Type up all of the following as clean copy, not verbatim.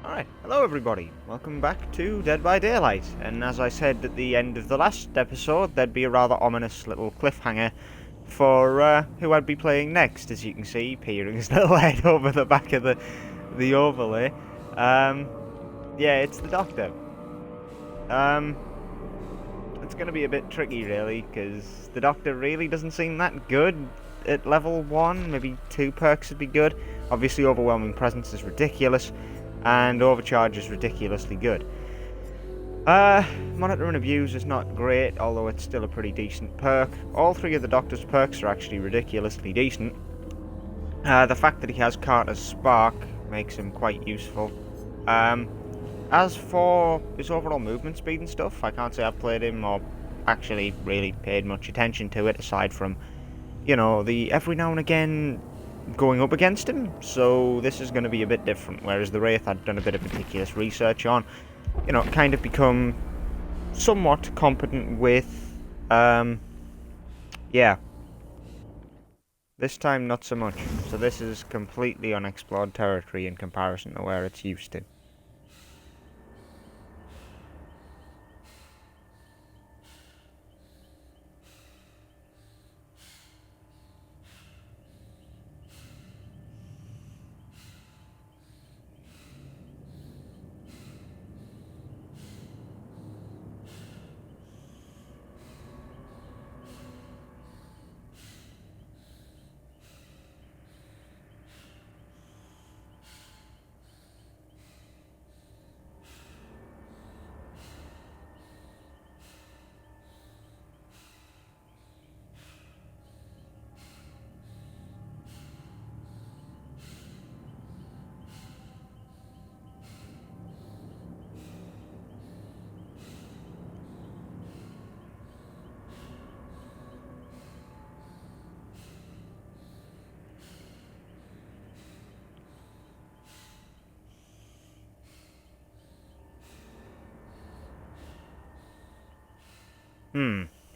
Alright, hello everybody, welcome back to Dead by Daylight, and as I said at the end of the last episode, there'd be a rather ominous little cliffhanger for who I'd be playing next, as you can see, peering his little head over the back of the overlay. Yeah, it's the Doctor. It's going to be a bit tricky really, because the Doctor really doesn't seem that good at level 1, maybe 2 perks would be good. Obviously Overwhelming Presence is ridiculous, and Overcharge is ridiculously good. Monitor and Abuse is not great, although it's still a pretty decent perk. All three of the Doctor's perks are actually ridiculously decent. The fact that he has Carter's Spark makes him quite useful. As for his overall movement speed and stuff, I can't say I've played him or actually really paid much attention to it, aside from, the every now and again going up against him. So this is going to be a bit different, whereas the Wraith I'd done a bit of meticulous research on, kind of become somewhat competent with. Yeah. This time not so much, so this is completely unexplored territory in comparison to where it's used to.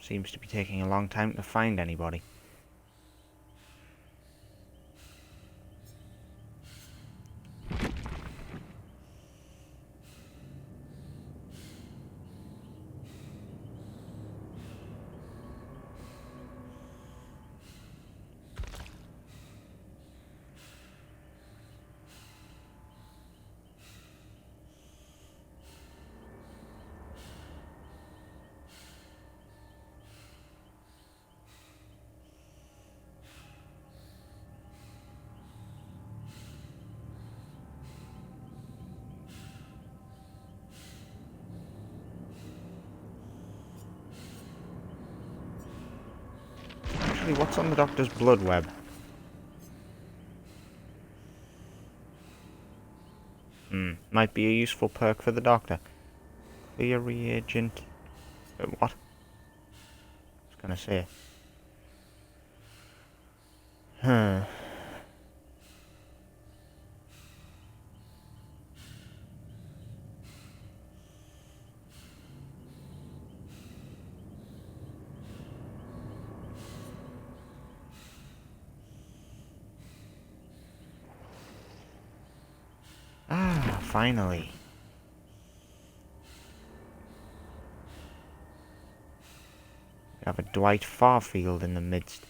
Seems to be taking a long time to find anybody. Actually, what's on the Doctor's blood web? Might be a useful perk for the Doctor. Clear reagent. What? I was gonna say. Huh. Ah, finally. We have a Dwight Farfield in the midst.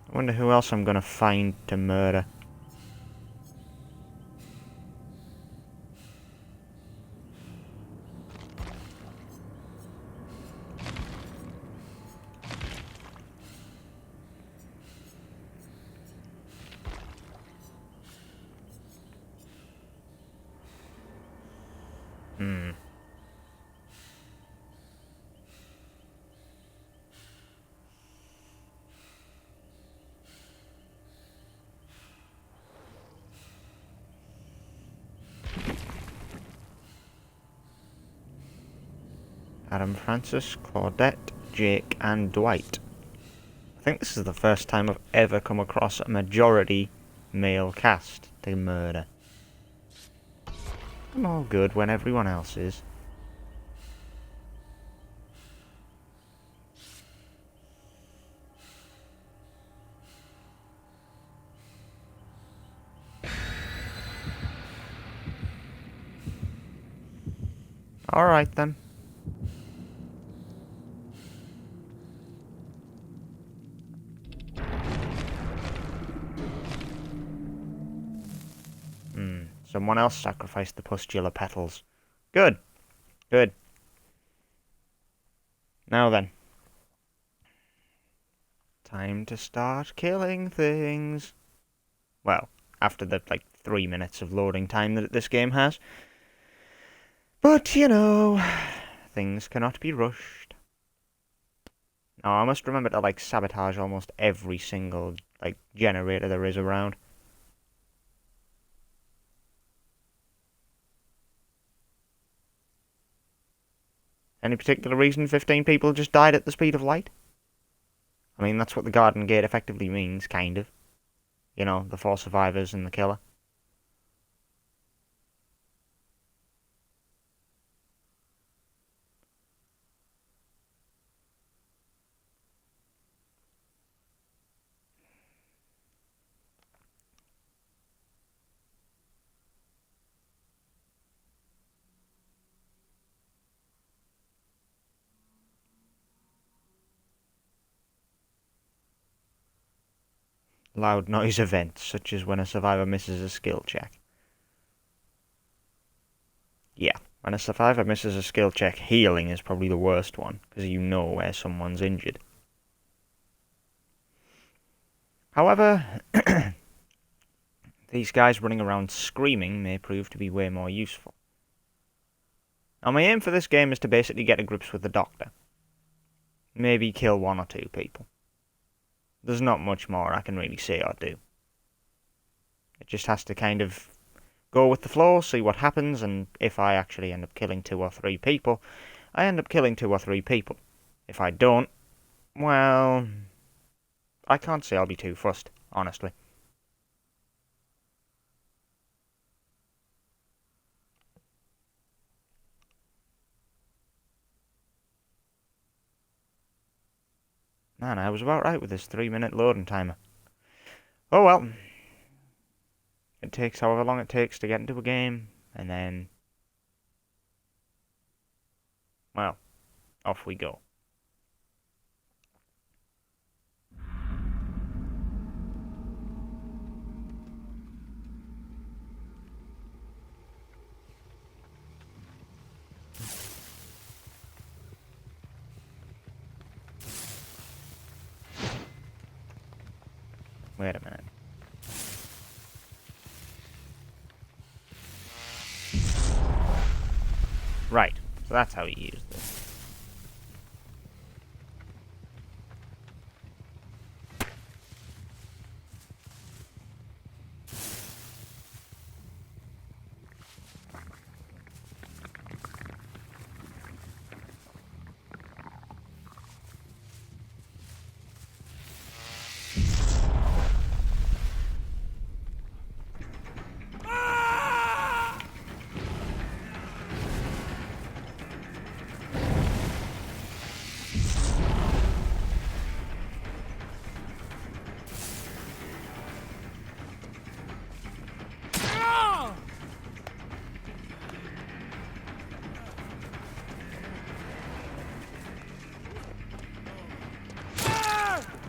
I wonder who else I'm gonna find to murder. Adam Francis, Claudette, Jake, and Dwight. I think this is the first time I've ever come across a majority male cast to murder. I'm all good when everyone else is. Alright then. Someone else sacrificed the pustular petals. Good. Good. Now then. Time to start killing things. Well, after the, 3 minutes of loading time that this game has. But, you know, things cannot be rushed. Now, I must remember to, sabotage almost every single, generator there is around. Any particular reason 15 people just died at the speed of light? I mean, that's what the Garden Gate effectively means, kind of. You know, the 4 survivors and the killer. Loud noise events, such as when a survivor misses a skill check. Yeah, when a survivor misses a skill check, healing is probably the worst one, because you know where someone's injured. However, these guys running around screaming may prove to be way more useful. Now, my aim for this game is to basically get to grips with the Doctor. Maybe kill 1 or 2 people. There's not much more I can really say or do. It just has to kind of go with the flow, see what happens, and if I actually end up killing 2 or 3 people, I end up killing 2 or 3 people. If I don't, well, I can't say I'll be too fussed, honestly. Man, I was about right with this 3-minute loading timer. Oh well. It takes however long it takes to get into a game, and then, well, off we go. Wait a minute. Right, so that's how you use this.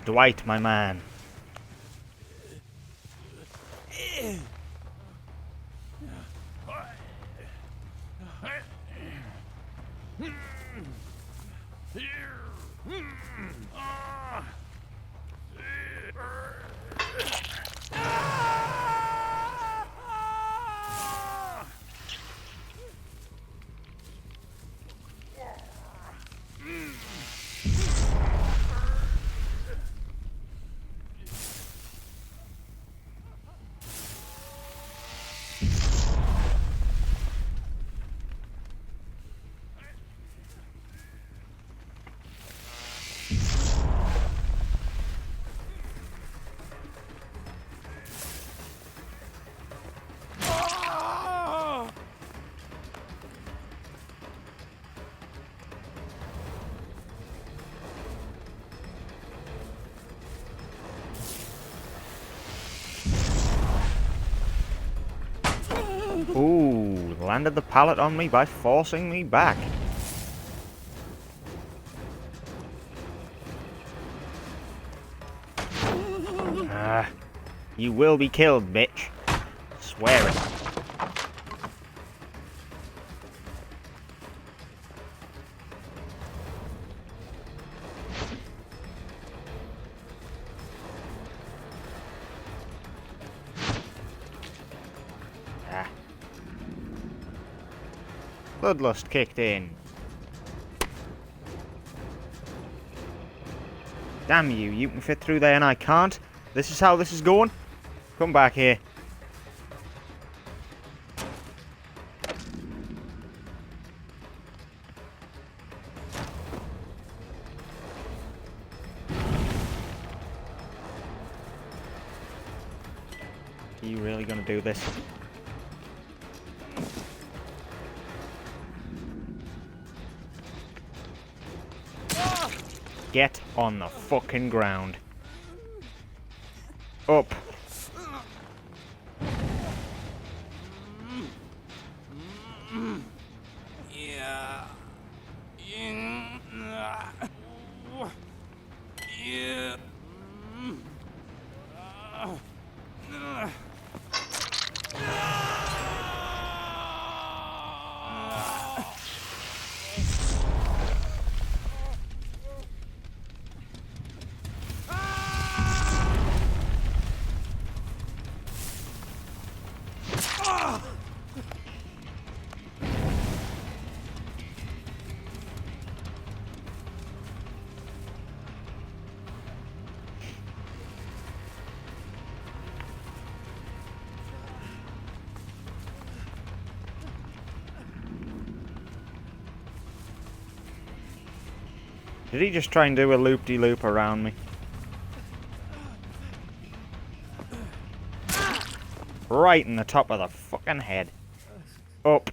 Dwight, my man. landed the pallet on me by forcing me back. You will be killed, bitch. Swear it. Bloodlust kicked in. Damn you, you can fit through there and I can't. This is how this is going? Come back here. Are you really gonna do this? Get on the fucking ground. Up. Did he just try and do a loop-de-loop around me? Right in the top of the fucking head. Up.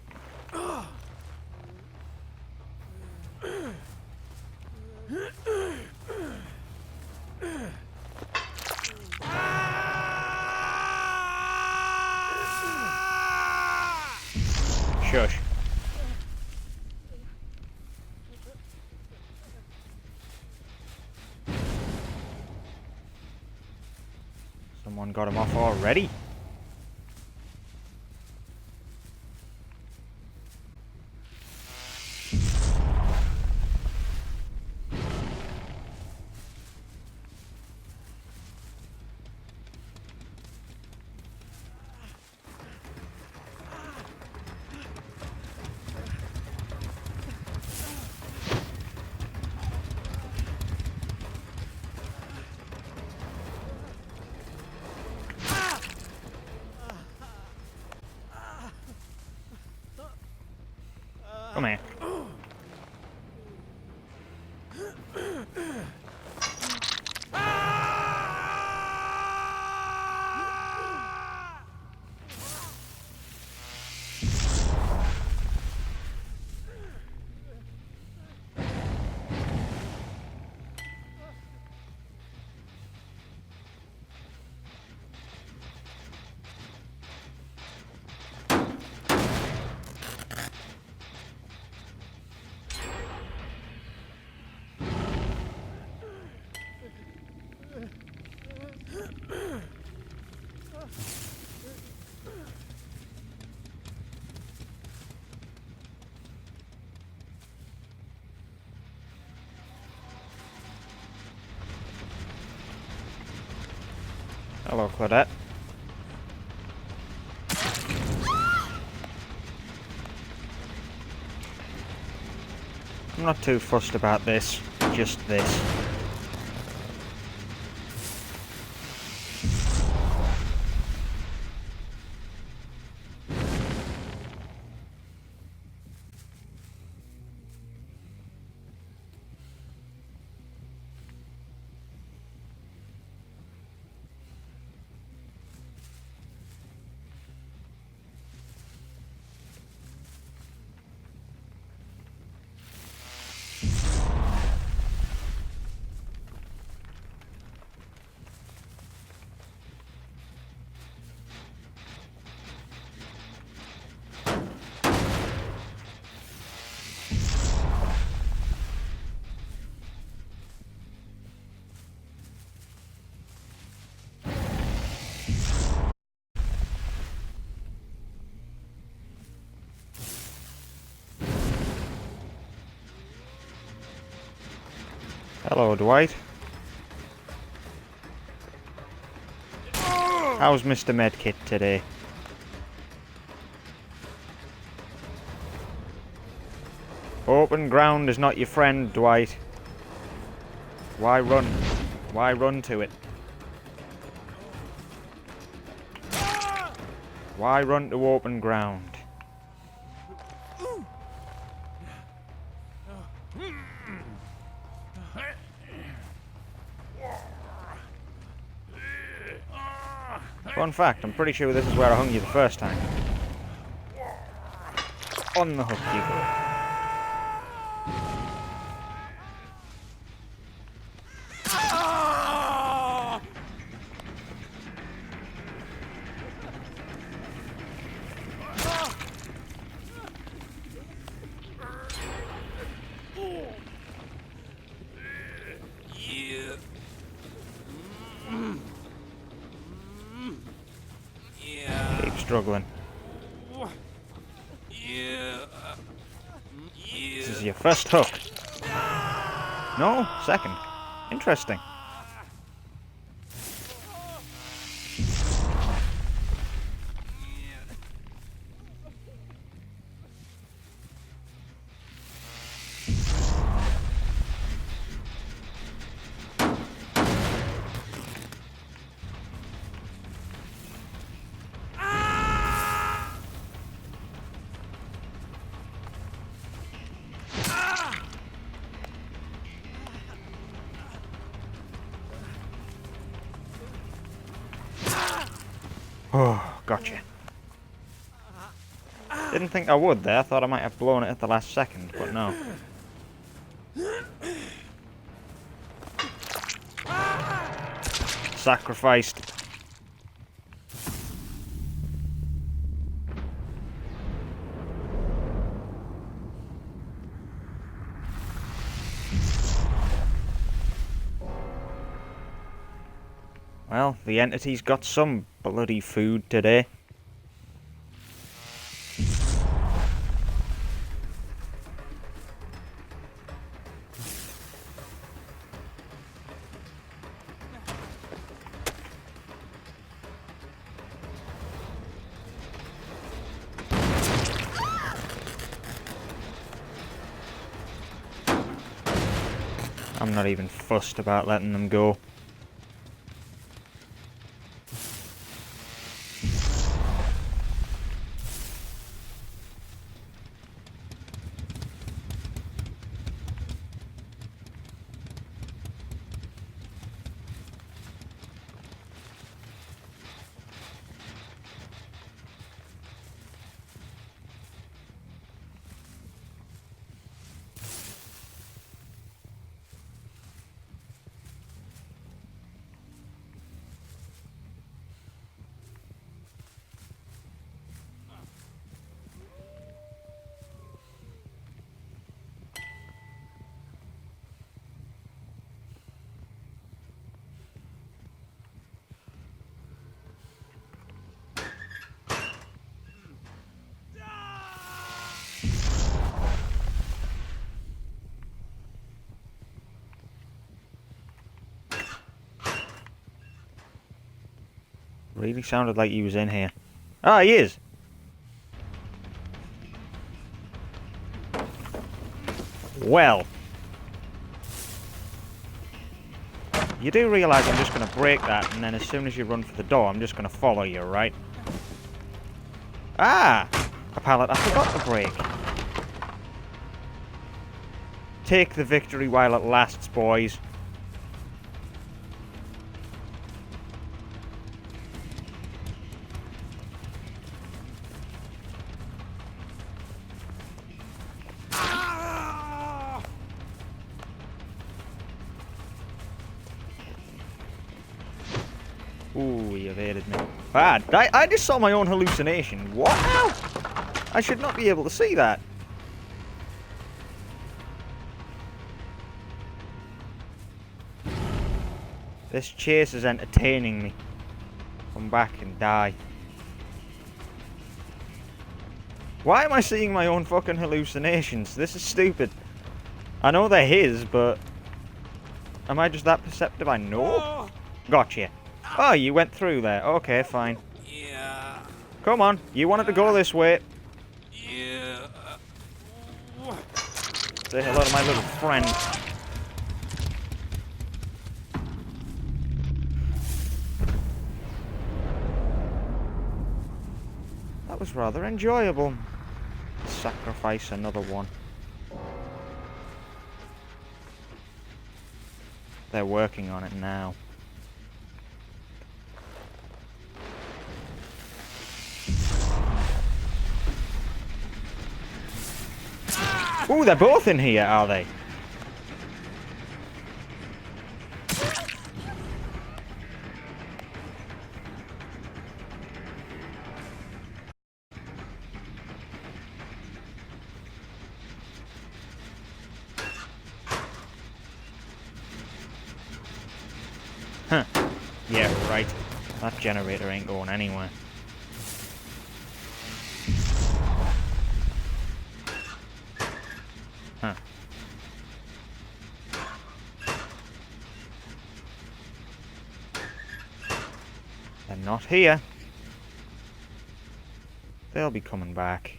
Shush. Someone got him off already. Come here. Hello, Claudette. I'm not too fussed about this, just this. Hello, Dwight. How's Mr. Medkit today? Open ground is not your friend, Dwight. Why run? Why run to it? Why run to open ground? Fun fact, I'm pretty sure this is where I hung you the first time. On the hook you go. Keep struggling. This is your first hook. No, second. Interesting. Oh, gotcha. Didn't think I would there. Thought I might have blown it at the last second, but no. Sacrificed. Well, the entity's got some bloody food today. I'm not even fussed about letting them go. Really sounded like he was in here. Ah, he is! Well. You do realise I'm just going to break that, and then as soon as you run for the door, I'm just going to follow you, right? Ah! A pallet I forgot to break. Take the victory while it lasts, boys. Ooh, he evaded me. Bad. I just saw my own hallucination. What now? I should not be able to see that. This chase is entertaining me. Come back and die. Why am I seeing my own fucking hallucinations? This is stupid. I know they're his, but Am I just that perceptive? I know. Gotcha. Oh, you went through there. Okay, fine. Yeah. Come on. You wanted to go this way. Yeah. Say hello to my little friend. That was rather enjoyable. Sacrifice another one. They're working on it now. Ooh, they're both in here, are they? Huh. Yeah, right. That generator ain't going anywhere. Huh. They're not here. They'll be coming back.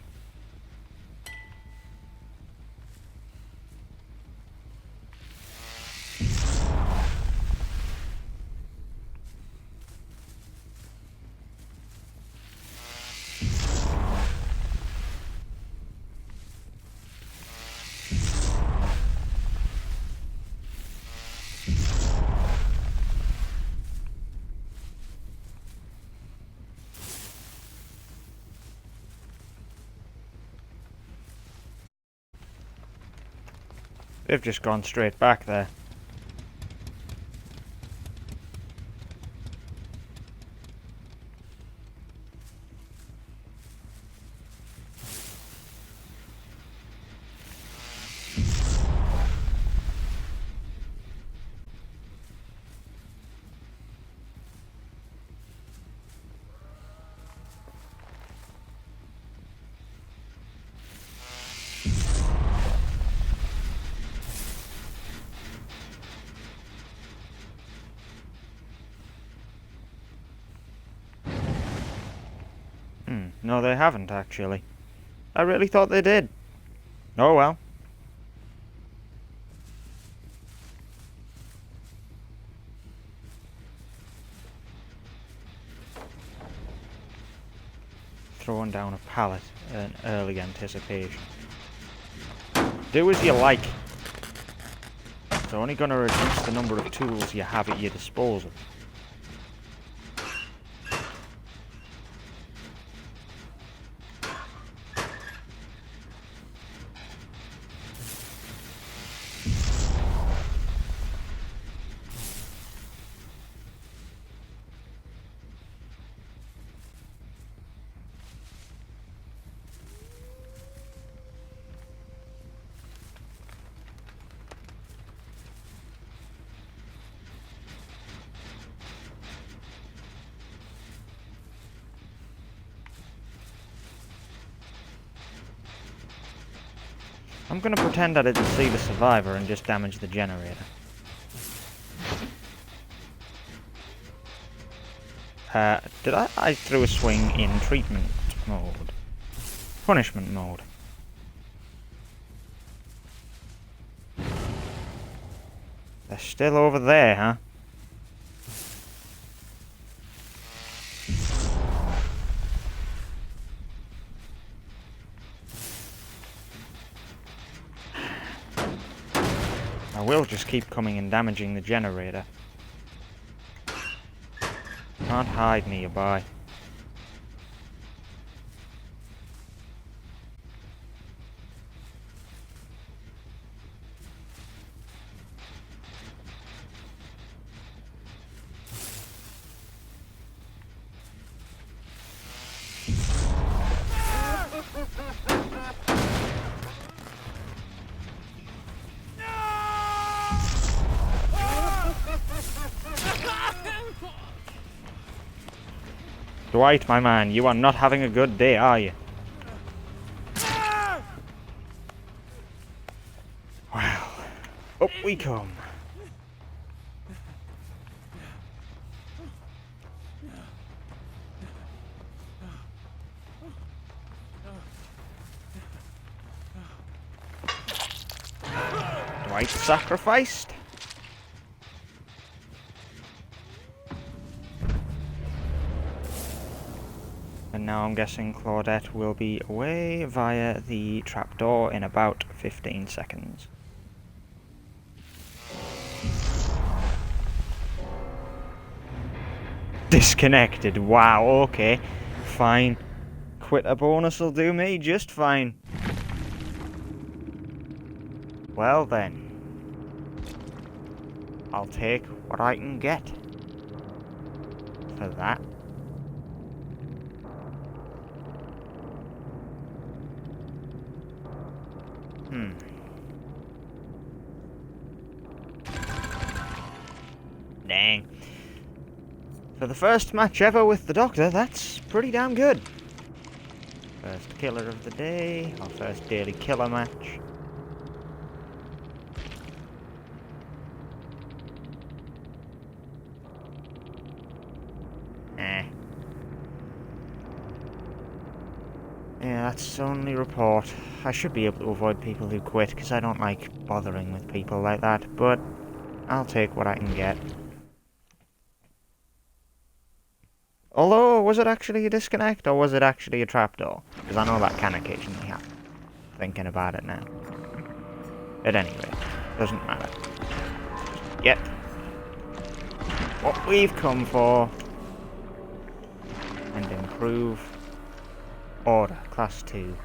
They've just gone straight back there. No, they haven't, actually. I really thought they did. Oh well. Throwing down a pallet in early anticipation. Do as you like. It's only going to reduce the number of tools you have at your disposal. I'm going to pretend I didn't see the survivor and just damage the generator. Did I threw a swing in treatment mode? Punishment mode. They're still over there, huh? I will just keep coming and damaging the generator. Can't hide nearby. Dwight, my man, you are not having a good day, are you? Well, up we come. Right, sacrificed. And now I'm guessing Claudette will be away via the trapdoor in about 15 seconds. Disconnected. Wow, okay. Fine. Quitter bonus will do me just fine. Well then. I'll take what I can get. For that. Dang. For the first match ever with the Doctor, that's pretty damn good. First killer of the day, our first daily killer match. Yeah, that's only report. I should be able to avoid people who quit, because I don't like bothering with people like that, but I'll take what I can get. Although, was it actually a disconnect, or was it actually a trapdoor? Because I know that can occasionally happen. Thinking about it now. At any rate, doesn't matter. Yet, what we've come for, and improve. Order, Class 2.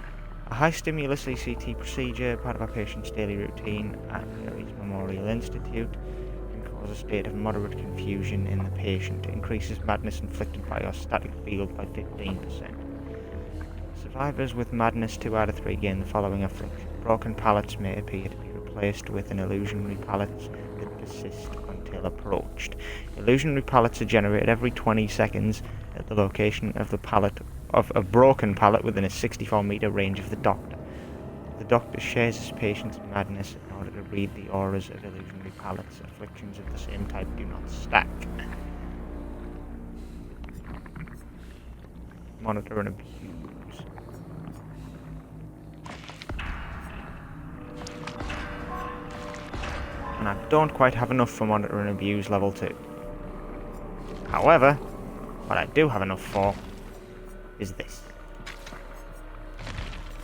A high-stimulus ECT procedure, part of our patient's daily routine at Harry's Memorial Institute, can cause a state of moderate confusion in the patient. It increases madness inflicted by our static field by 15%. Survivors with madness 2 out of 3 gain the following affliction. Broken pallets may appear to be replaced with an illusionary pallets that persist until approached. Illusionary pallets are generated every 20 seconds at the location of the pallet of a broken pallet within a 64-meter range of the Doctor. The Doctor shares his patient's madness in order to read the auras of illusionary pallets. Afflictions of the same type do not stack. Monitor and abuse. And I don't quite have enough for monitor and abuse level 2. However, what I do have enough for is this.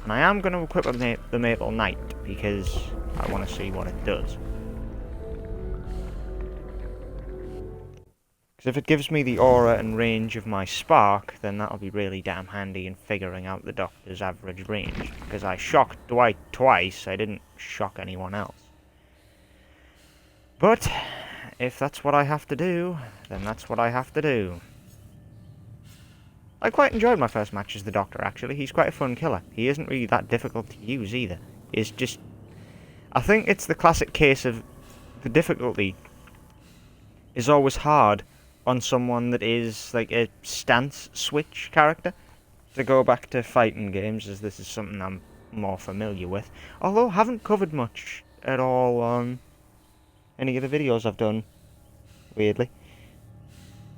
And I am going to equip the Maple Knight because I want to see what it does. Because if it gives me the aura and range of my spark, then that'll be really damn handy in figuring out the Doctor's average range. Because I shocked Dwight twice, I didn't shock anyone else. But if that's what I have to do, then that's what I have to do. I quite enjoyed my first match as the Doctor, actually. He's quite a fun killer. He isn't really that difficult to use, either. It's just... I think it's the classic case of the difficulty is always hard on someone that is, like, a stance switch character. To go back to fighting games, as this is something I'm more familiar with. Although, I haven't covered much at all on any of the videos I've done, weirdly.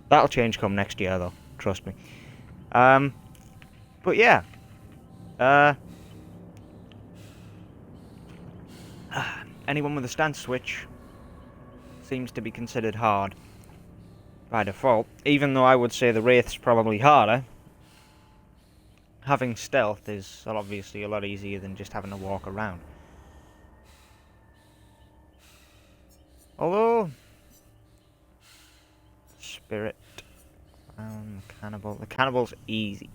That'll change come next year, though. Trust me. But yeah, anyone with a stance switch seems to be considered hard by default, even though I would say the Wraith's probably harder. Having stealth is obviously a lot easier than just having to walk around. Although, Spirit, Cannibal, the Cannibal's easy.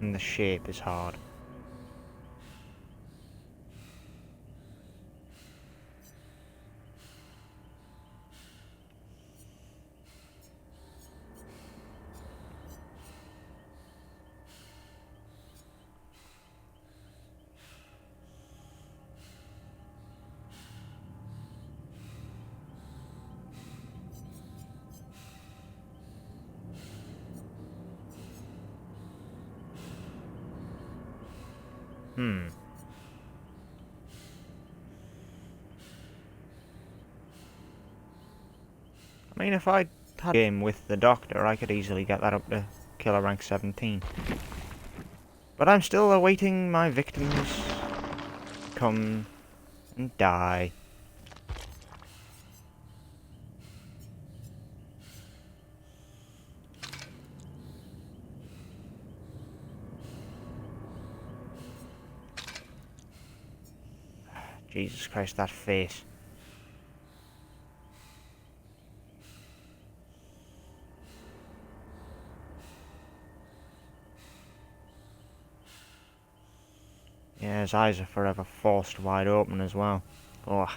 And the shape is hard. I mean, if I had a game with the Doctor, I could easily get that up to killer rank 17. But I'm still awaiting my victims to come and die. Jesus Christ, that face. Yeah, his eyes are forever forced wide open as well. Ugh.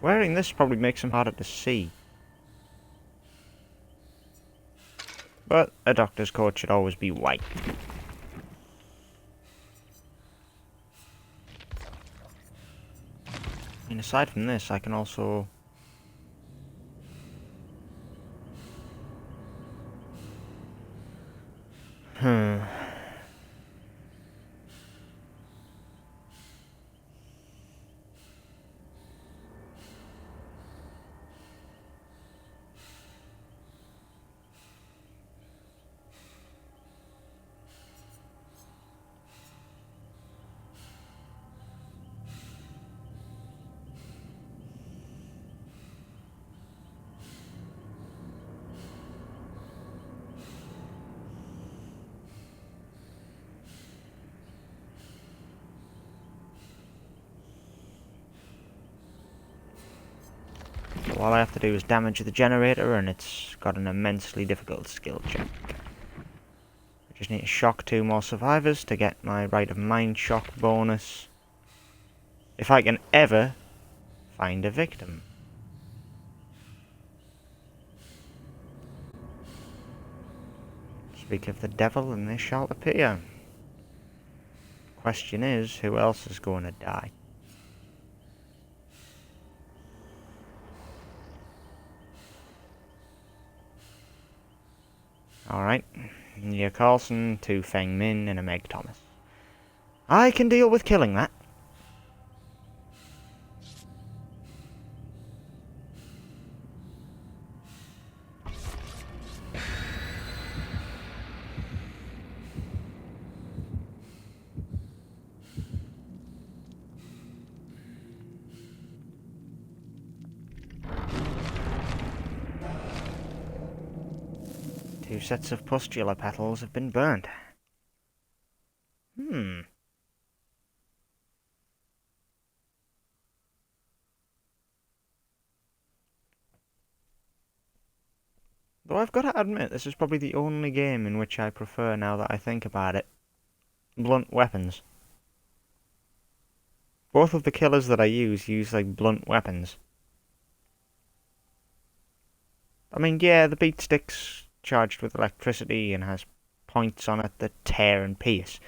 Wearing this probably makes him harder to see. But a doctor's coat should always be white. I mean, aside from this, I can also... Hmm. So all I have to do is damage the generator and it's got an immensely difficult skill check. I just need to shock 2 more survivors to get my Rite of Mind shock bonus. If I can ever find a victim. Speak of the devil and they shall appear. Question is, who else is going to die? Alright. Nia Carlson, 2 Feng Min, and a Meg Thomas. I can deal with killing that. Two sets of pustula petals have been burnt. Though I've got to admit, this is probably the only game in which I prefer, now that I think about it, blunt weapons. Both of the killers that I use like blunt weapons. I mean, yeah, the beat stick's charged with electricity and has points on it that tear and pierce.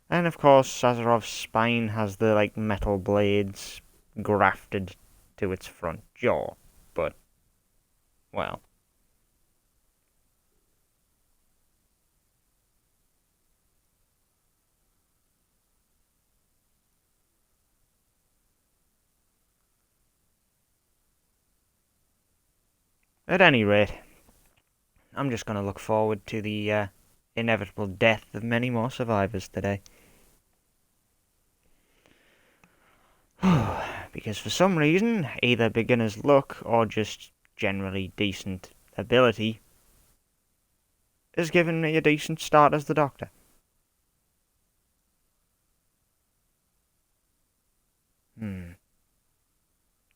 And of course, Sazarov's spine has the, like, metal blades grafted to its front jaw. But, well. At any rate, I'm just going to look forward to the inevitable death of many more survivors today. Because for some reason, either beginner's luck or just generally decent ability has given me a decent start as the Doctor.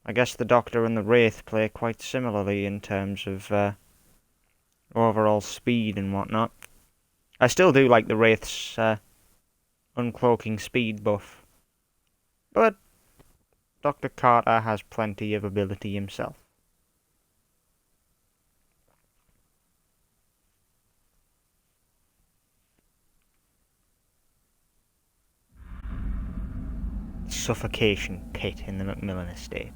I guess the Doctor and the Wraith play quite similarly in terms of overall speed and whatnot. I still do like the Wraith's uncloaking speed buff, but Dr. Carter has plenty of ability himself. Suffocation pit in the Macmillan estate.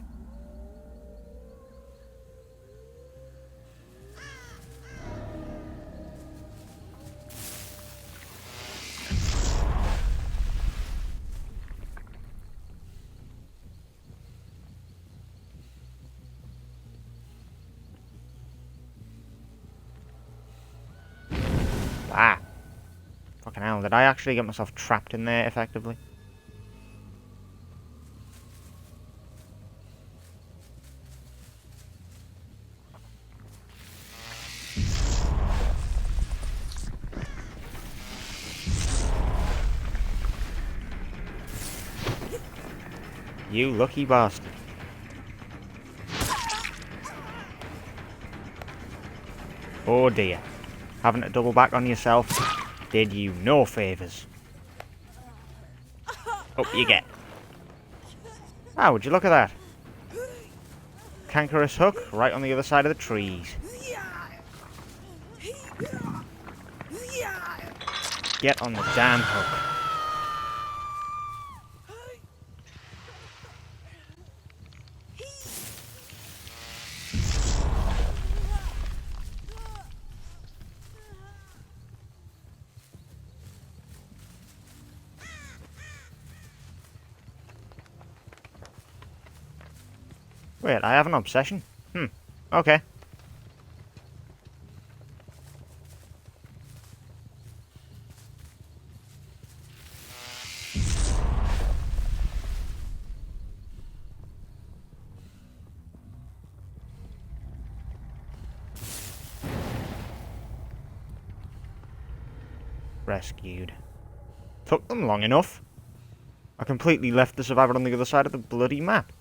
Fucking hell, did I actually get myself trapped in there effectively? You lucky bastard. Oh dear. Having to double back on yourself did you no favours. Up you get. Ah, would you look at that? Cankerous hook right on the other side of the trees. Get on the damn hook. Wait, I have an obsession? Okay. Rescued. Took them long enough. I completely left the survivor on the other side of the bloody map.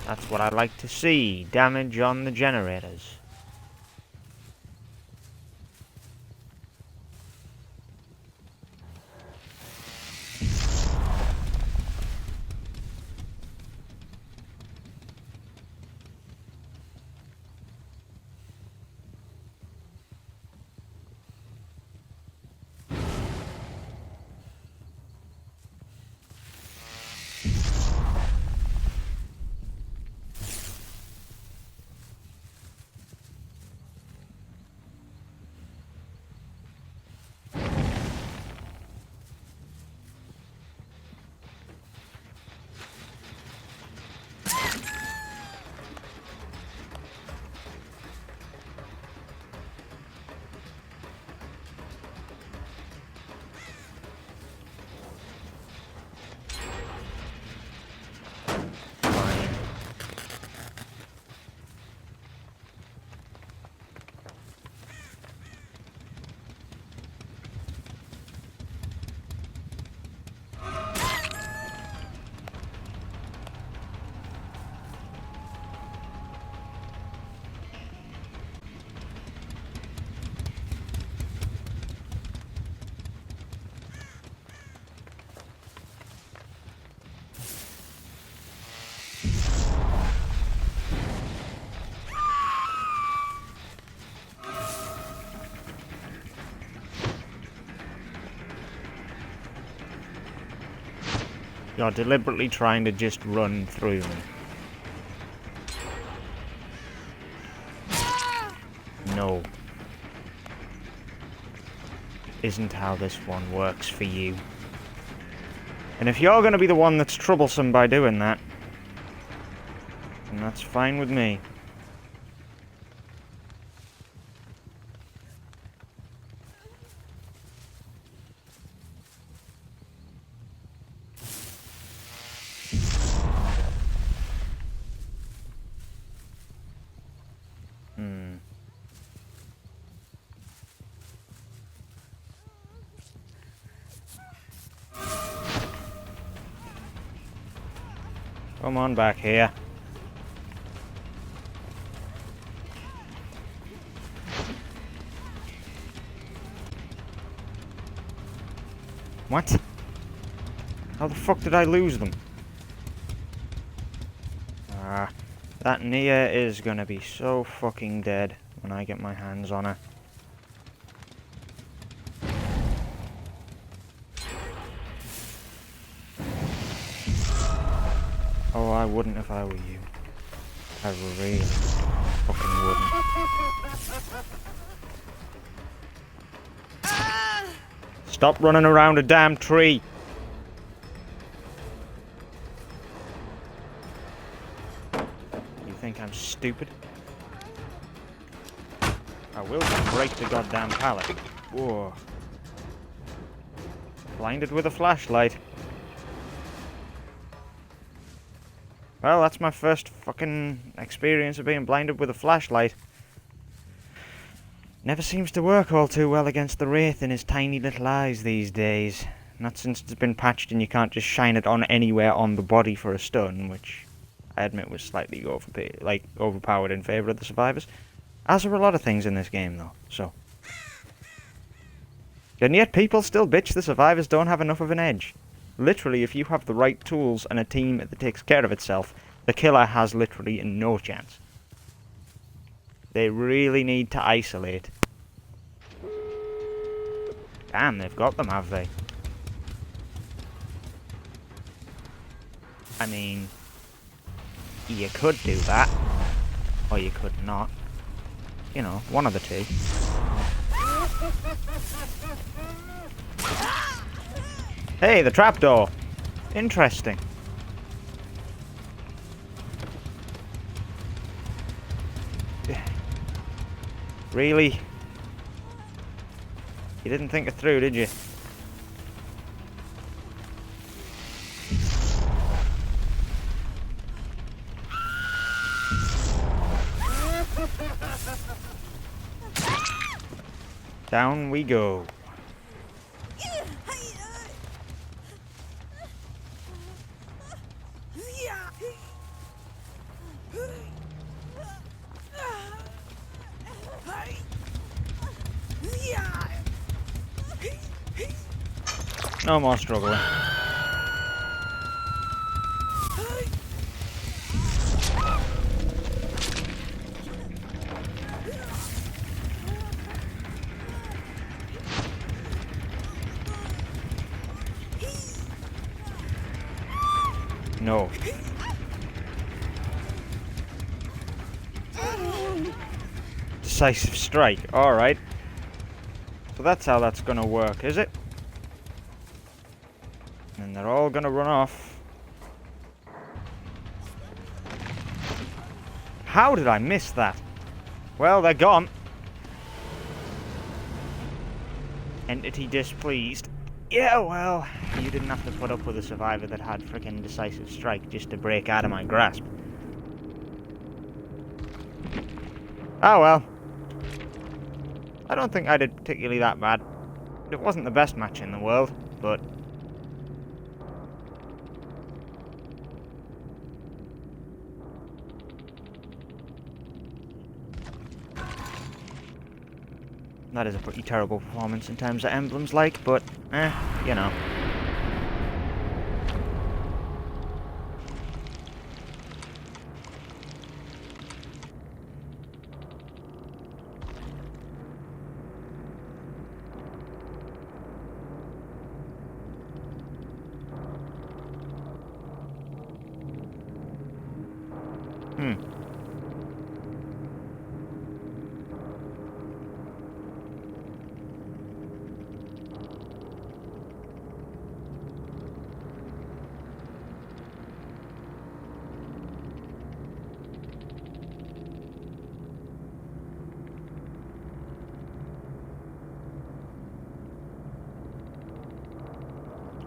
That's what I'd like to see. Damage on the generators. You're deliberately trying to just run through me. No. Isn't how this one works for you. And if you're going to be the one that's troublesome by doing that, then that's fine with me. Come on back here. What? How the fuck did I lose them? Ah, that Nia is gonna be so fucking dead when I get my hands on her. Oh, I wouldn't if I were you. I really fucking wouldn't. Stop running around a damn tree! You think I'm stupid? I will break the goddamn pallet. Whoa. Blinded with a flashlight. Well, that's my first fucking experience of being blinded with a flashlight. Never seems to work all too well against the Wraith in his tiny little eyes these days. Not since it's been patched and you can't just shine it on anywhere on the body for a stun, which I admit was slightly overpowered in favour of the survivors. As are a lot of things in this game, though, so. And yet people still bitch the survivors don't have enough of an edge. Literally, if you have the right tools and a team that takes care of itself, the killer has literally no chance. They really need to isolate. Damn, they've got them, have they? I mean, you could do that, or you could not. You know, one of the two. Hey, the trapdoor! Interesting. Really? You didn't think it through, did you? Down we go. No more struggling. No. Decisive strike, alright. So that's how that's gonna work, is it? And they're all gonna run off. How did I miss that? Well, they're gone. Entity displeased. Yeah, well, you didn't have to put up with a survivor that had frickin' decisive strike just to break out of my grasp. Oh well. I don't think I did particularly that bad. It wasn't the best match in the world, but... that is a pretty terrible performance in terms of emblems, like, but, you know.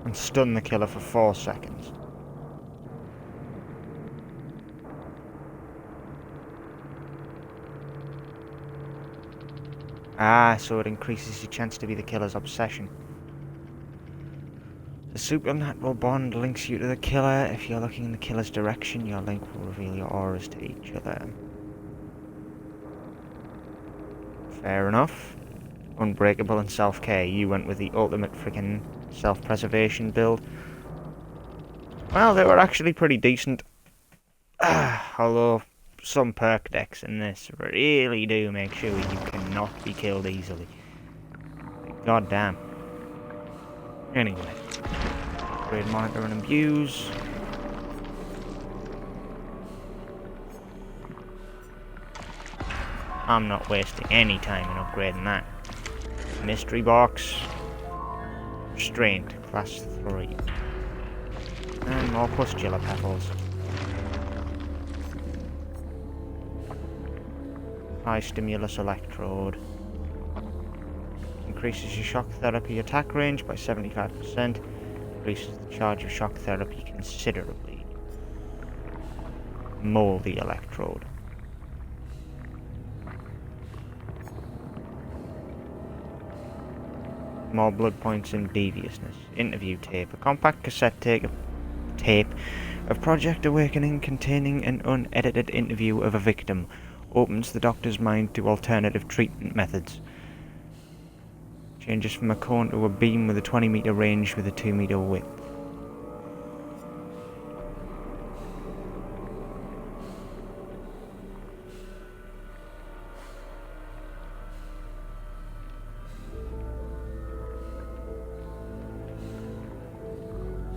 and stun the killer for 4 seconds. Ah, so it increases your chance to be the killer's obsession. The supernatural bond links you to the killer. If you're looking in the killer's direction, your link will reveal your auras to each other. Fair enough. Unbreakable and self-care. You went with the ultimate freaking self-preservation build. Well, they were actually pretty decent. Although some perk decks in this really do make sure you cannot be killed easily. God damn. Anyway. Upgrade, monitor and abuse. I'm not wasting any time in upgrading that. Mystery box. Restraint, class 3. And more pustula petals. High stimulus electrode. Increases your shock therapy attack range by 75%. Increases the charge of shock therapy considerably. Moldy electrode. More blood points and deviousness. Interview tape. A compact cassette tape of Project Awakening containing an unedited interview of a victim. Opens the doctor's mind to alternative treatment methods. Changes from a cone to a beam with a 20-meter range with a 2-meter width.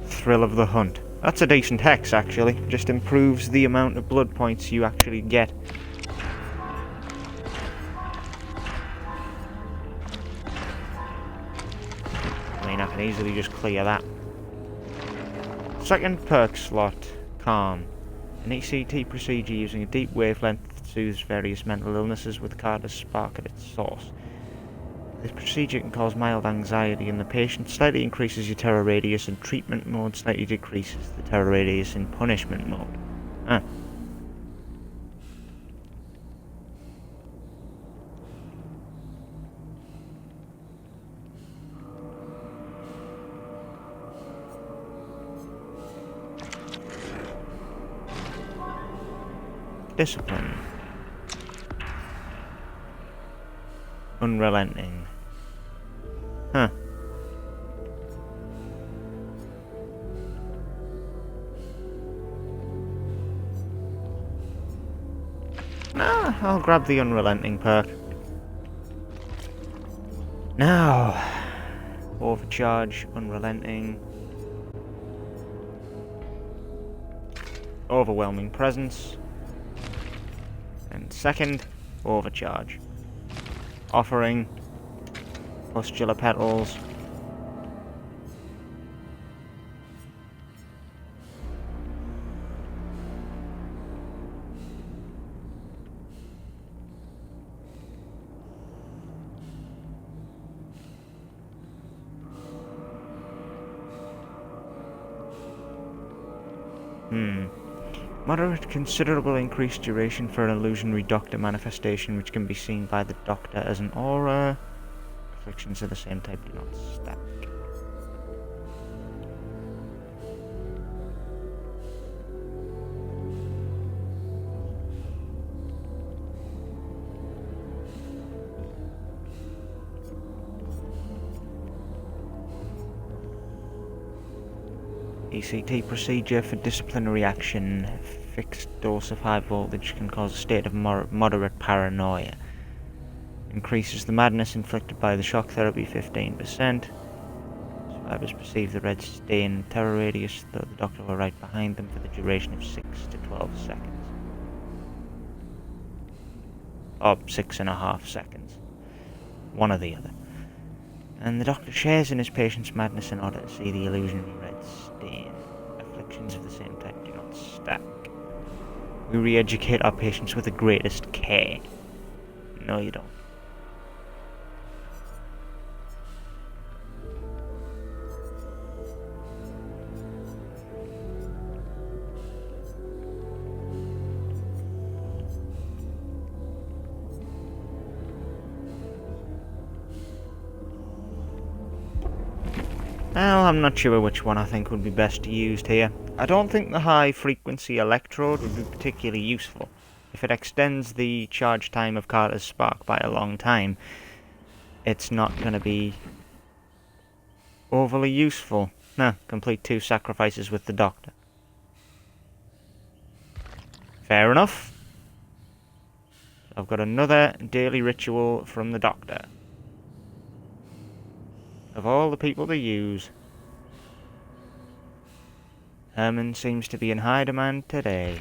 Thrill of the Hunt. That's a decent hex, actually. Just improves the amount of blood points you actually get. I mean, I can easily just clear that. Second perk slot. Calm. An ECT procedure using a deep wavelength soothes various mental illnesses with Carter's spark at its source. This procedure can cause mild anxiety in the patient, slightly increases your terror radius in treatment mode, slightly decreases the terror radius in punishment mode. Ah. Discipline. Unrelenting. Huh. Nah, I'll grab the unrelenting perk. Now, overcharge, unrelenting, overwhelming presence, and second, overcharge. Offering, pustula petals. Moderate, considerable increased duration for an illusionary doctor manifestation, which can be seen by the doctor as an aura. Afflictions of the same type do not stack. ECT procedure for disciplinary action. Fixed dose of high voltage can cause a state of moderate paranoia. Increases the madness inflicted by the shock therapy 15%. Survivors perceive the red stain terror radius, though the doctor will right behind them for the duration of 6 to 12 seconds. Or 6.5 seconds. One or the other. And the doctor shares in his patient's madness in order to see the illusionary red stain. Afflictions of the same type do not stack. We re-educate our patients with the greatest care. No, you don't. Well, I'm not sure which one I think would be best used here. I don't think the high frequency electrode would be particularly useful. If it extends the charge time of Carter's spark by a long time, it's not going to be overly useful. No, complete 2 sacrifices with the doctor. Fair enough. I've got another daily ritual from the doctor. Of all the people to use, Herman seems to be in high demand today.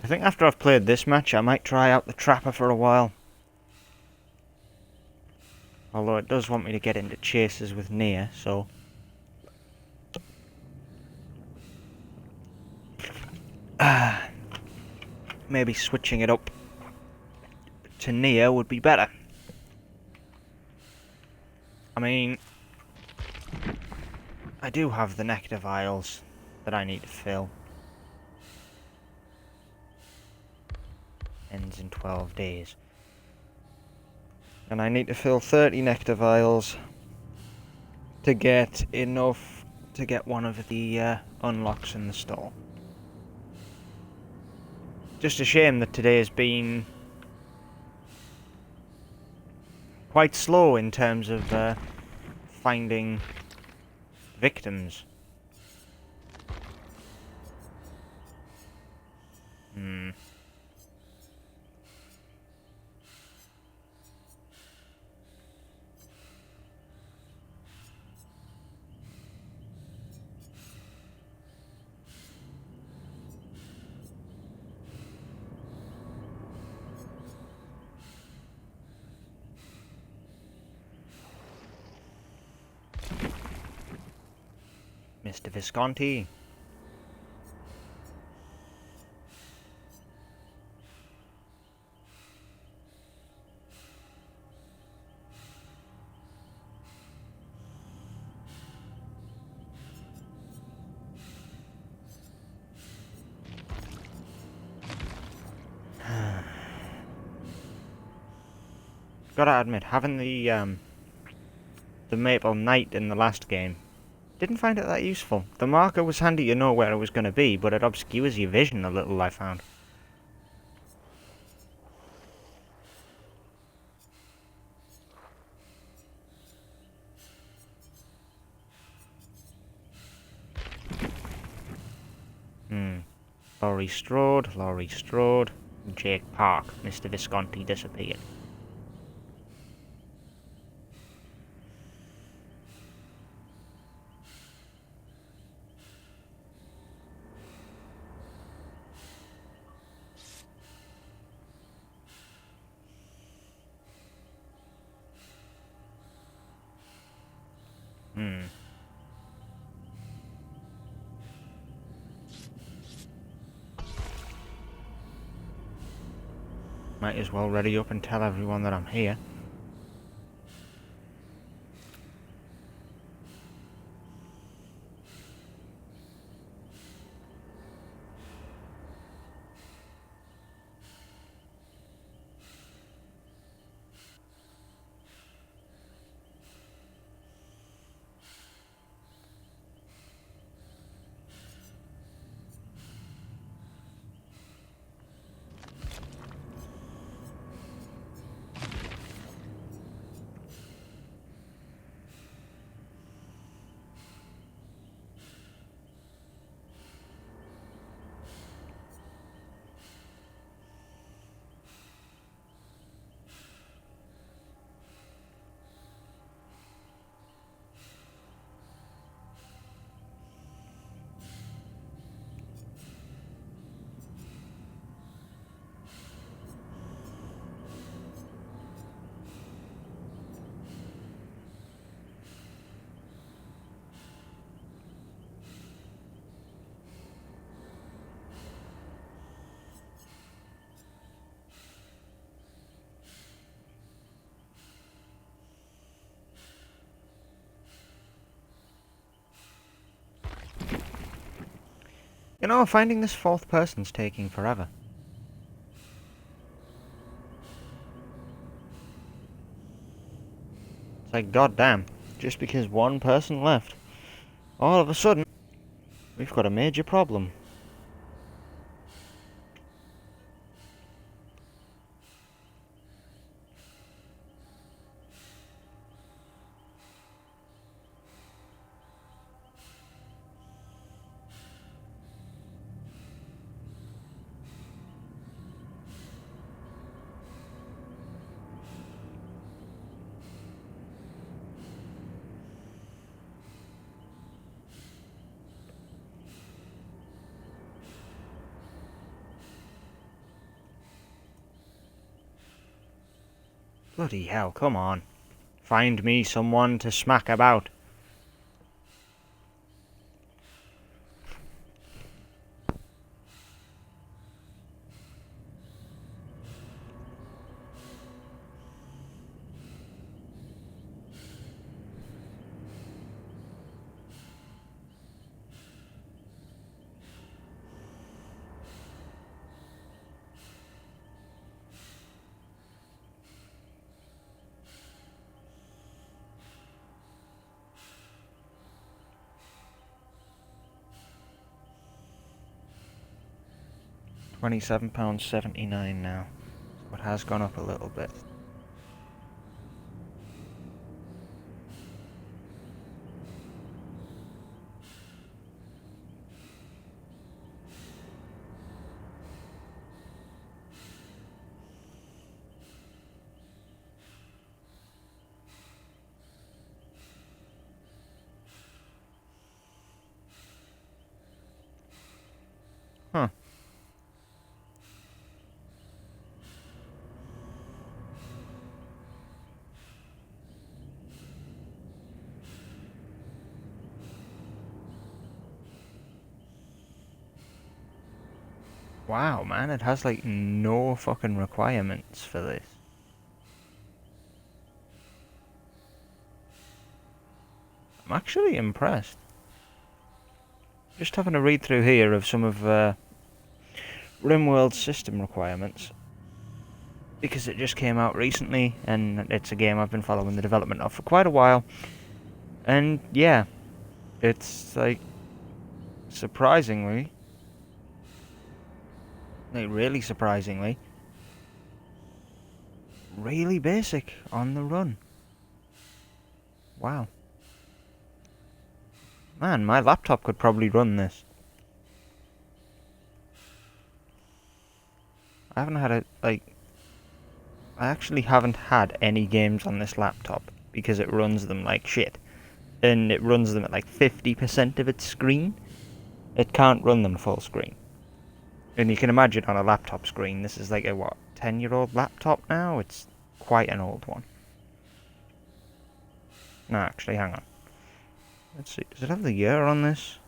I think after I've played this match, I might try out the Trapper for a while. Although it does want me to get into chases with Nia, so... maybe switching it up to Nia would be better. I mean... I do have the nectar vials that I need to fill. Ends in 12 days. And I need to fill 30 nectar vials to get enough to get one of the unlocks in the store. Just a shame that today has been quite slow in terms of finding victims. Mr. Visconti. Gotta admit, having the Maple Knight in the last game, didn't find it that useful. The marker was handy to know where it was going to be, but it obscures your vision a little, I found. Laurie Strode, Jake Park, Mr. Visconti disappeared. Might as well ready up and tell everyone that I'm here. You know, finding this fourth person's taking forever. It's like, goddamn, just because one person left, all of a sudden, we've got a major problem. Bloody hell, come on. Find me someone to smack about. £27.79 now. So it has gone up a little bit. Huh. Wow, man, it has like no fucking requirements for this. I'm actually impressed. Just having a read through here of some of RimWorld's system requirements. Because it just came out recently, and it's a game I've been following the development of for quite a while. And yeah, it's like, surprisingly, like really surprisingly, really basic on the run. Wow. Man, my laptop could probably run this. I haven't had a, like, I actually haven't had any games on this laptop because it runs them like shit. And it runs them at like 50% of its screen. It can't run them full screen. And you can imagine on a laptop screen, this is like a, what, 10-year-old laptop now? It's quite an old one. No, actually, hang on. Let's see, does it have the year on this?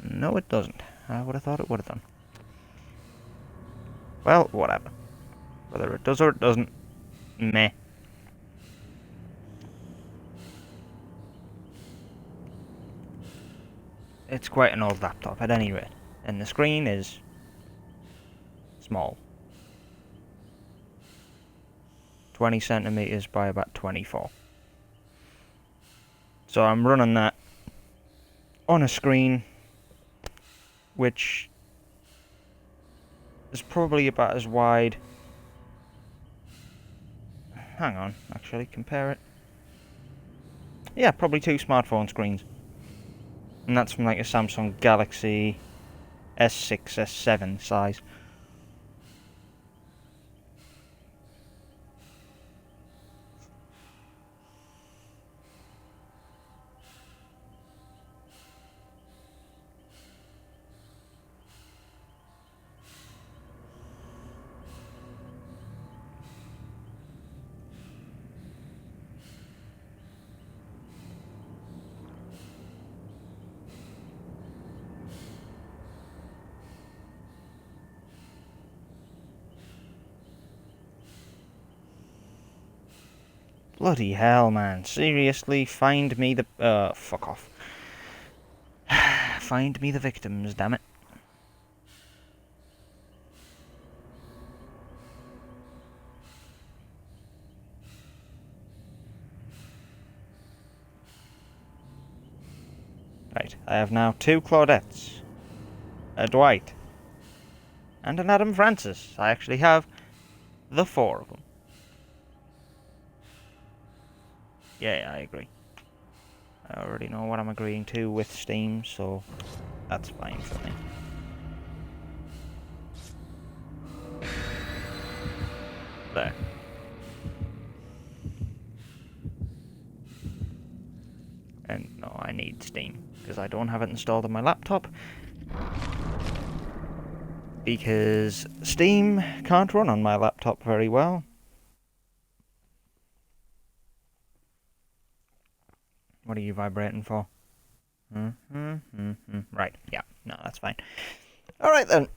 No, it doesn't. I would have thought it would have done. Well, whatever. Whether it does or it doesn't, meh. It's quite an old laptop at any rate. And the screen is small. 20 centimeters by about 24. So I'm running that on a screen which is probably about as wide. Hang on, actually, compare it. Yeah, probably two smartphone screens. And that's from like a Samsung Galaxy S6, S7 size. Bloody hell, man. Seriously, find me the... fuck off. find me the victims, damn it. Right, I have now 2 Claudettes, a Dwight, and an Adam Francis. I actually have the 4 of them. Yeah, I agree. I already know what I'm agreeing to with Steam, so that's fine for me. There. And no, I need Steam, because I don't have it installed on my laptop. Because Steam can't run on my laptop very well. What are you vibrating for? Right, yeah, no, that's fine. Alright then.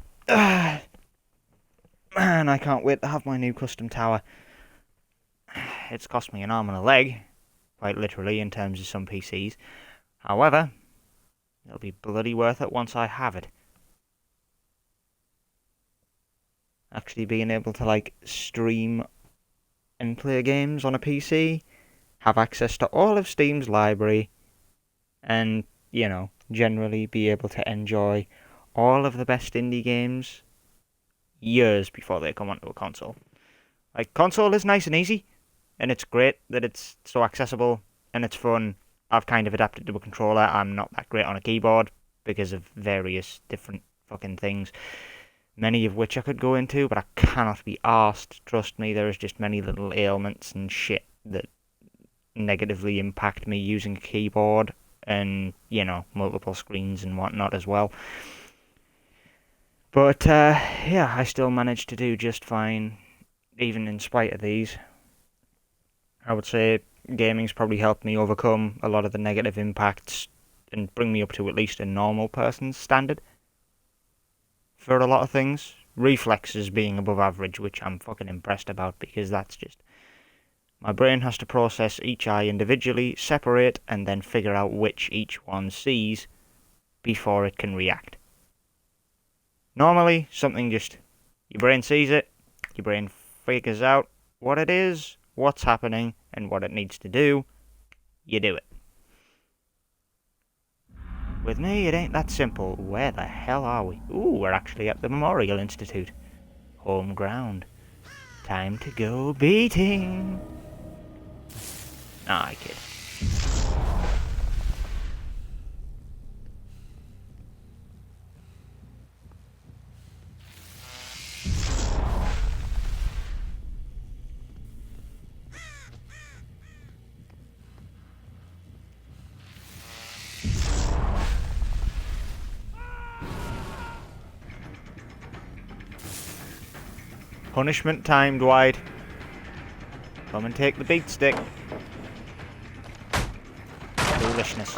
Man, I can't wait to have my new custom tower. It's cost me an arm and a leg, quite literally, in terms of some PCs. However, it'll be bloody worth it once I have it. Actually being able to, like, stream and play games on a PC, have access to all of Steam's library, and, you know, generally be able to enjoy all of the best indie games years before they come onto a console. Like, console is nice and easy, and it's great that it's so accessible, and it's fun. I've kind of adapted to a controller. I'm not that great on a keyboard because of various different fucking things, many of which I could go into, but I cannot be arsed. Trust me, there is just many little ailments and shit that negatively impact me using a keyboard, and, you know, multiple screens and whatnot as well. But, yeah, I still managed to do just fine, even in spite of these. I would say gaming's probably helped me overcome a lot of the negative impacts and bring me up to at least a normal person's standard for a lot of things. Reflexes being above average, which I'm fucking impressed about, because that's just... my brain has to process each eye individually, separate, and then figure out which each one sees before it can react. Normally, something just... your brain sees it, your brain figures out what it is, what's happening, and what it needs to do. You do it. With me, it ain't that simple. Where the hell are we? Ooh, we're actually at the Memorial Institute. Home ground. Time to go beating. Nah, I kid. Punishment time, Dwight. Come and take the beat stick. Foolishness.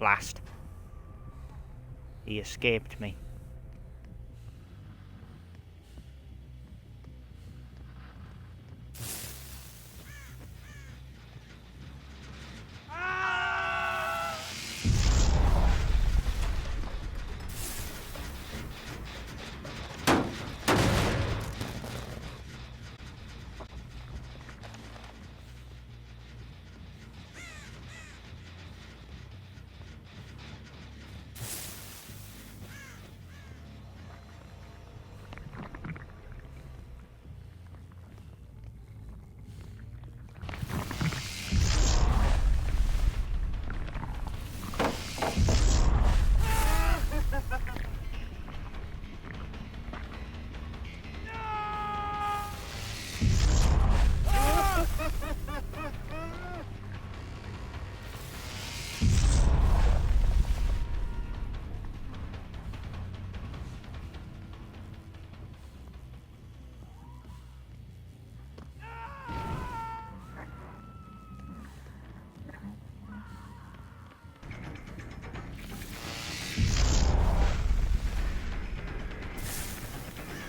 Blast. He escaped me.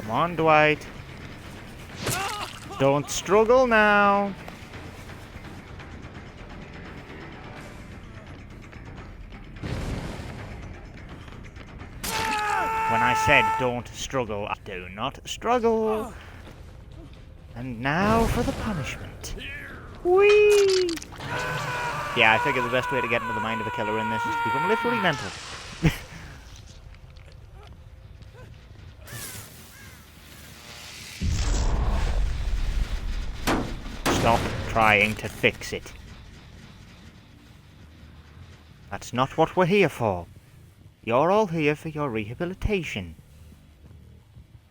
Come on, Dwight. Don't struggle now. When I said don't struggle, I do not struggle. And now for the punishment. Whee! Yeah, I figured the best way to get into the mind of a killer in this is to become literally mental. Stop trying to fix it. That's not what we're here for. You're all here for your rehabilitation.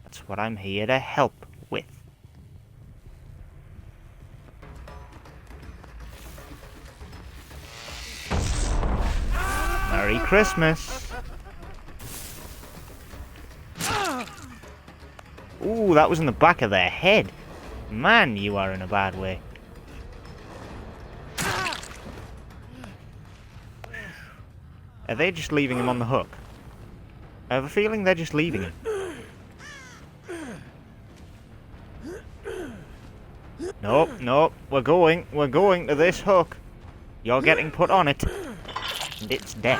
That's what I'm here to help with. Merry Christmas. Ooh, that was in the back of their head. Man, you are in a bad way. Are they just leaving him on the hook? I have a feeling they're just leaving him. Nope, nope, we're going to this hook. You're getting put on it. And it's death.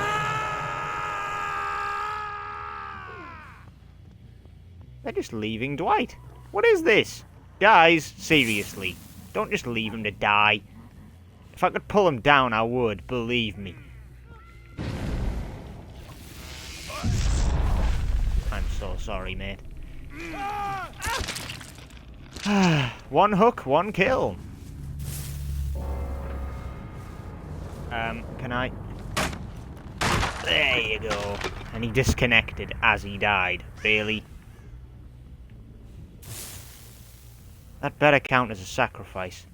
They're just leaving Dwight. What is this? Guys, seriously, don't just leave him to die. If I could pull him down, I would, believe me. I'm so sorry, mate. One hook, one kill. Can I... There you go. And he disconnected as he died. Really? That better count as a sacrifice.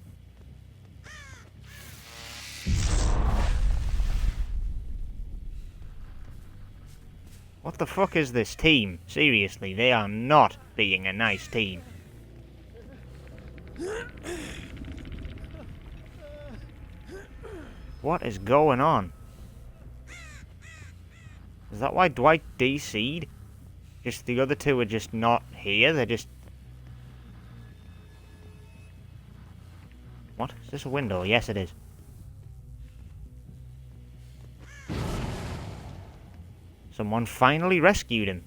What the fuck is this team? Seriously, they are not being a nice team. What is going on? Is that why Dwight DC'd? Just the other two are just not here? They're just... What? Is this a window? Yes, it is. Someone finally rescued him.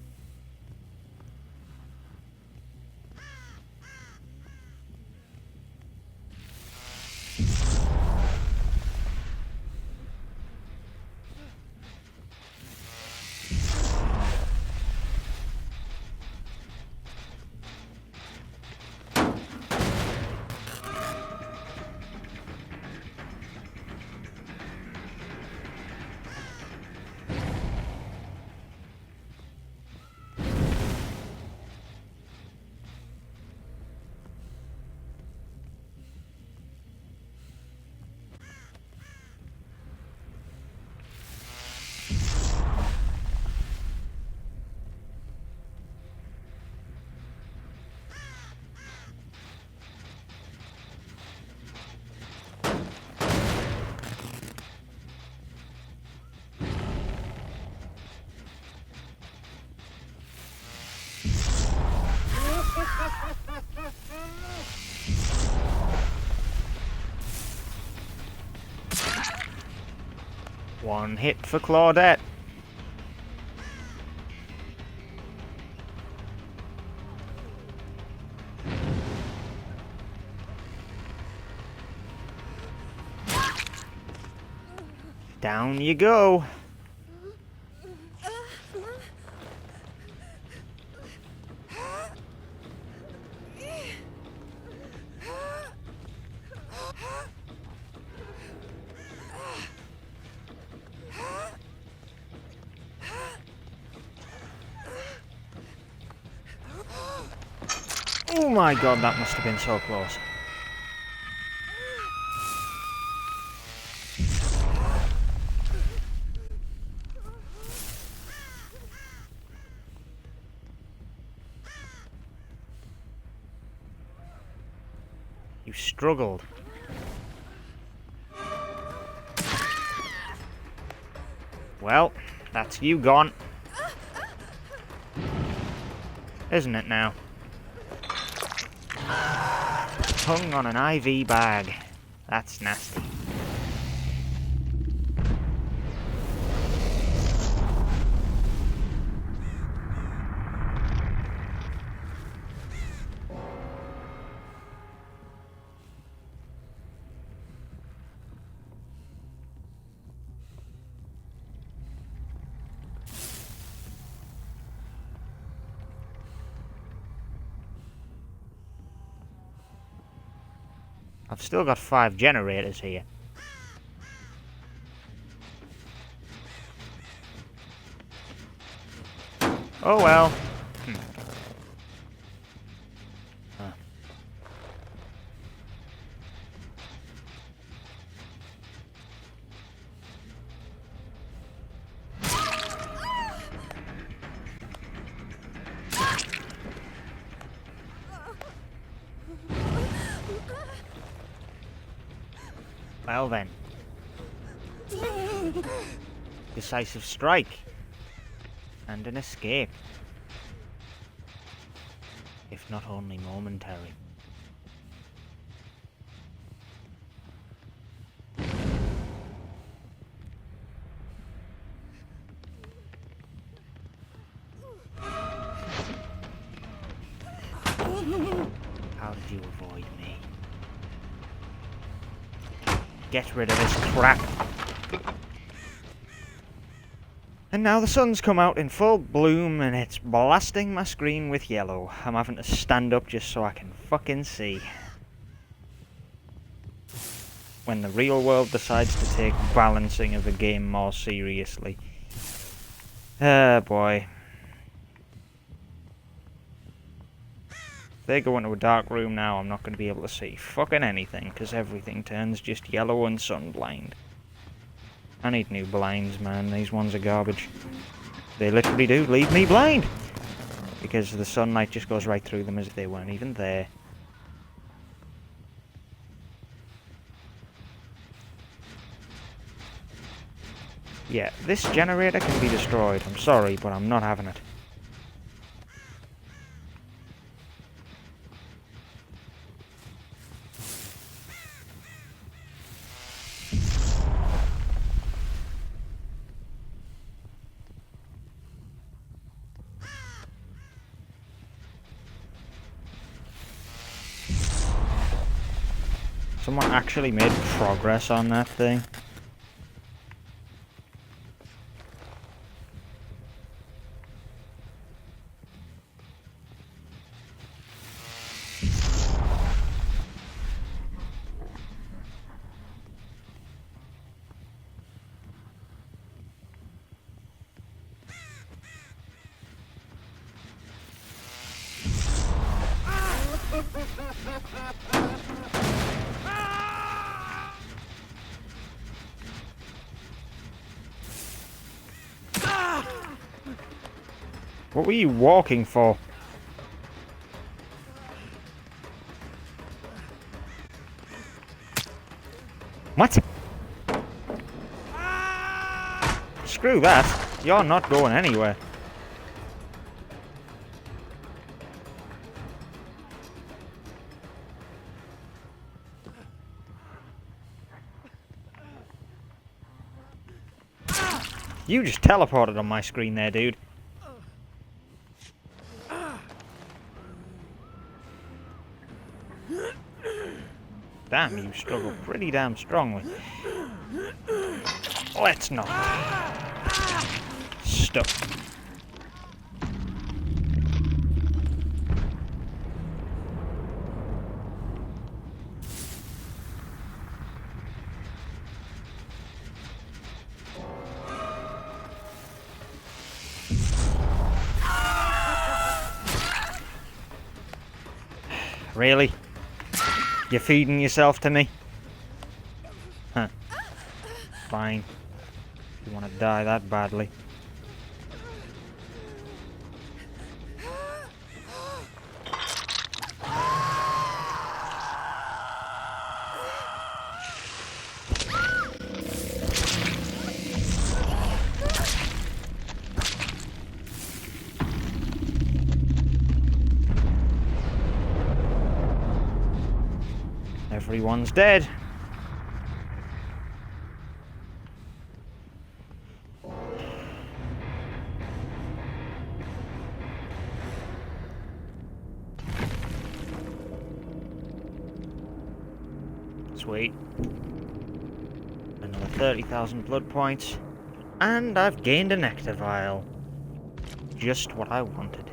One hit for Claudette. Down you go. Oh my god, that must have been so close. You struggled. Well, that's you gone. Isn't it now? Hung on an IV bag. That's nasty. I've still got 5 generators here. Oh well. Huh. Well then. Decisive strike. And an escape. If not only momentary. How did you avoid me? Get rid of this crap. And now the sun's come out in full bloom and it's blasting my screen with yellow. I'm having to stand up just so I can fucking see. When the real world decides to take balancing of a game more seriously. Ah, boy. If they go into a dark room now, I'm not going to be able to see fucking anything, because everything turns just yellow and sunblind. I need new blinds, man. These ones are garbage. They literally do leave me blind! Because the sunlight just goes right through them as if they weren't even there. Yeah, this generator can be destroyed. I'm sorry, but I'm not having it. Someone actually made progress on that thing. What were you walking for? What? Screw that. You're not going anywhere. You just teleported on my screen there, dude. Damn, you struggle pretty damn strongly. Let's not. Stop. Really? You're feeding yourself to me? Huh. Fine. If you want to die that badly. Everyone's dead. Sweet. Another 30,000 blood points. And I've gained a nectar vial. Just what I wanted.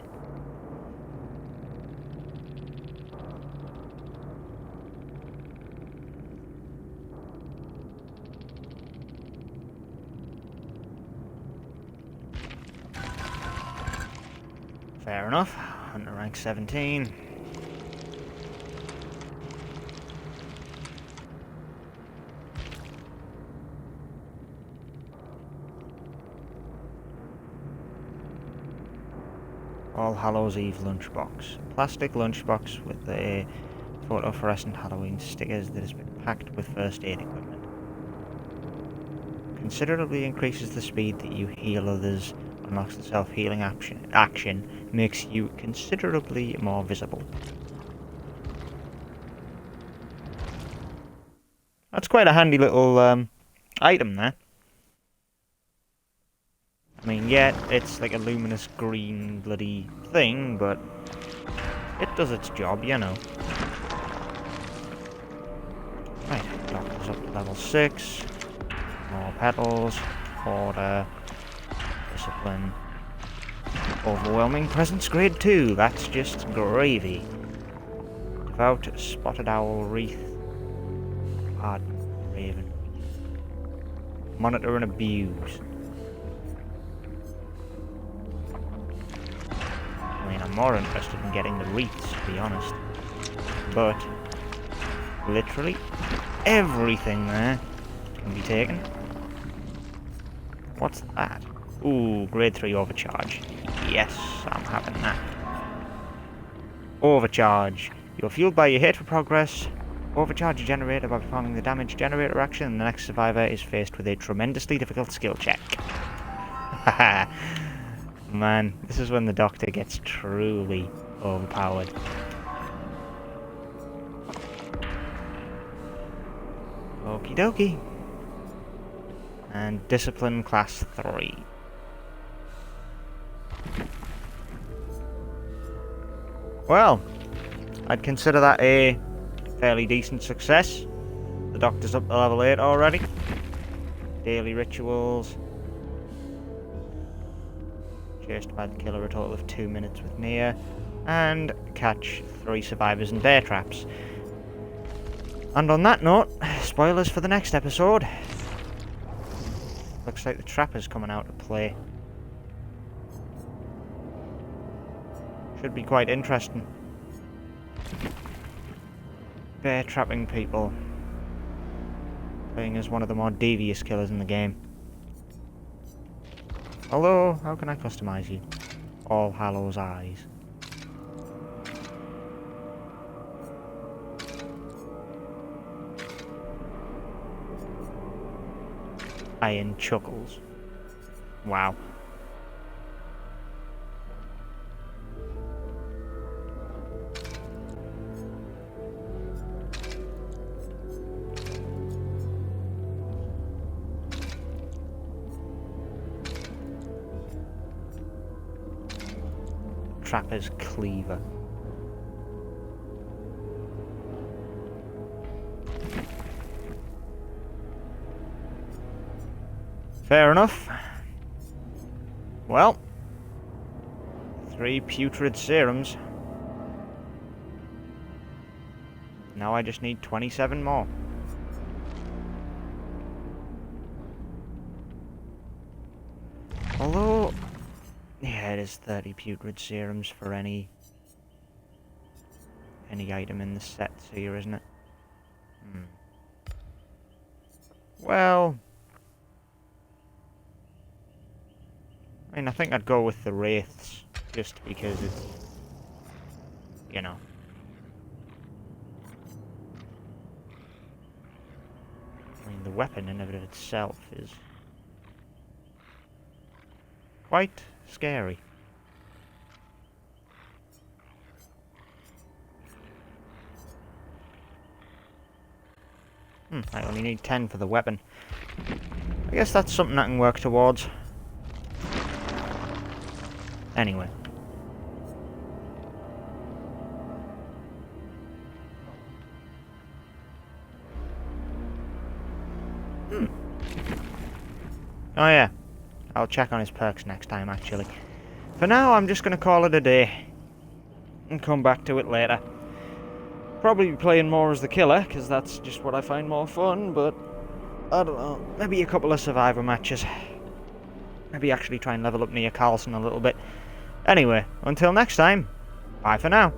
Fair enough. Hunter rank 17. All Hallows Eve lunchbox. Plastic lunchbox with a phosphorescent Halloween stickers that has been packed with first aid equipment. Considerably increases the speed that you heal others, unlocks the self-healing action, makes you considerably more visible. That's quite a handy little item there. I mean, yeah, it's like a luminous green bloody thing, but it does its job, you know. Right, Doctor's up to level 6. More petals. Order. Discipline. Overwhelming presence grade 2. That's just gravy. Devout spotted owl wreath. Pardon, raven. Monitor and abuse. I mean, I'm more interested in getting the wreaths, to be honest. But literally everything there can be taken. What's that? Ooh, grade 3 overcharge. Yes, I'm having that. Overcharge. You're fueled by your hit for progress. Overcharge a generator by performing the damage generator action, and the next survivor is faced with a tremendously difficult skill check. Haha. Man, this is when the Doctor gets truly overpowered. Okie dokie. And Discipline Class 3. Well, I'd consider that a fairly decent success. The Doctor's up to level 8 already. Daily rituals. Chased by the killer a total of 2 minutes with Nia. And catch 3 survivors in bear traps. And on that note, spoilers for the next episode. Looks like the trapper's coming out to play. Should be quite interesting. Bear trapping people. Playing as one of the more devious killers in the game. Although, how can I customize you? All Hallows Eyes. Iron Chuckles. Wow. Trapper's Cleaver. Fair enough. Well, 3 putrid serums. Now I just need 27 more. Although, yeah, it is 30 putrid serums for any item in the sets here, isn't it? Well, I mean, I think I'd go with the Wraiths, just because it's, you know. I mean, the weapon in and of itself is quite scary. I only need 10 for the weapon. I guess that's something I can work towards. Anyway. Oh yeah. I'll check on his perks next time, actually. For now, I'm just going to call it a day. And come back to it later. Probably be playing more as the killer, because that's just what I find more fun, but... I don't know. Maybe a couple of survivor matches. Maybe actually try and level up Nia Carlson a little bit. Anyway, until next time, bye for now.